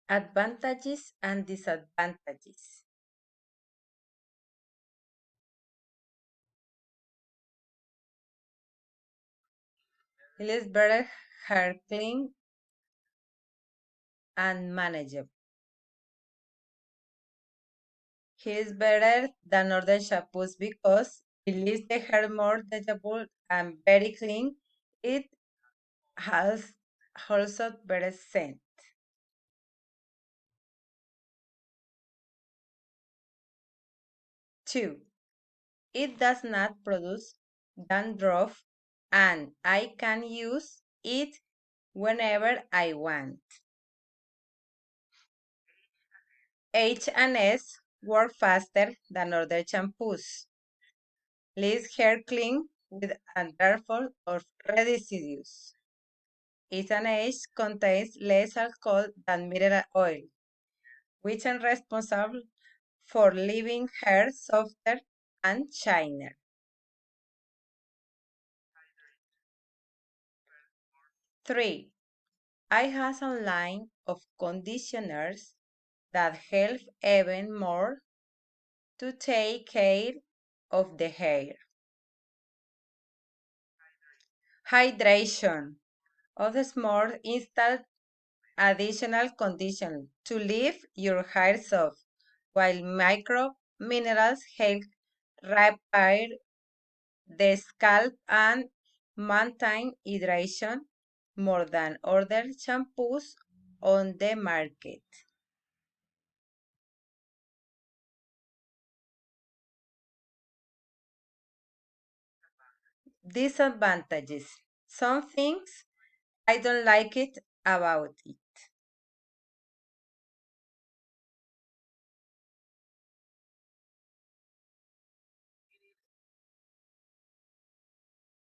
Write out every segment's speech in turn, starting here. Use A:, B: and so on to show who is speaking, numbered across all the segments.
A: Advantages and disadvantages. It is better hair clean and manageable. It is better than other shampoos because it leaves the hair more touchable and very clean. It has also better scent. 2. It does not produce dandruff and I can use it whenever I want. H&S work faster than other shampoos. Leaves hair clean with a handful of residues. H&H contains less alcohol than mineral oil, which is responsible for leaving hair softer and shinier. 3. I have a line of conditioners that help even more to take care of the hair. Hydration of the small instant additional condition to leave your hair soft, while micro minerals help repair the scalp and maintain hydration more than other shampoos on the market. Disadvantages. Some things I don't like it about it.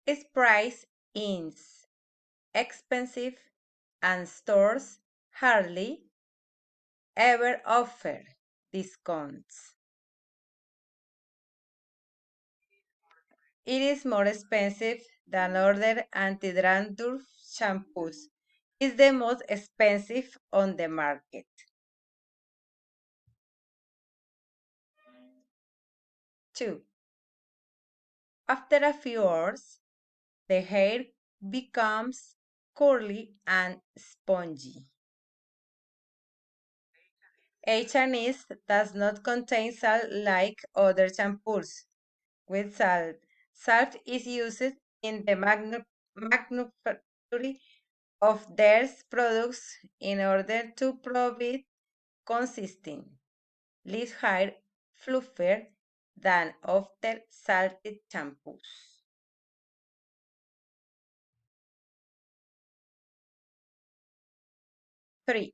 A: Its price is expensive and stores hardly ever offer discounts. It is more expensive than other anti-dandruff shampoos. It's the most expensive on the market. 2. After a few hours, the hair becomes curly and spongy. H&S does not contain salt like other shampoos. With salt, salt is used in the manufacture of their products in order to provide consistent, leave hair fluffier than other salted shampoos. 3.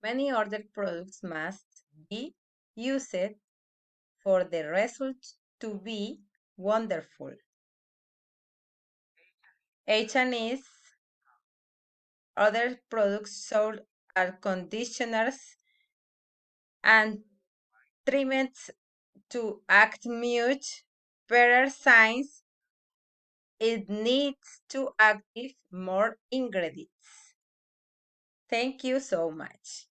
A: Many other products must be used for the result to be wonderful. H&S other products sold are conditioners and treatments to act much better science. It needs to active more ingredients. Thank you so much.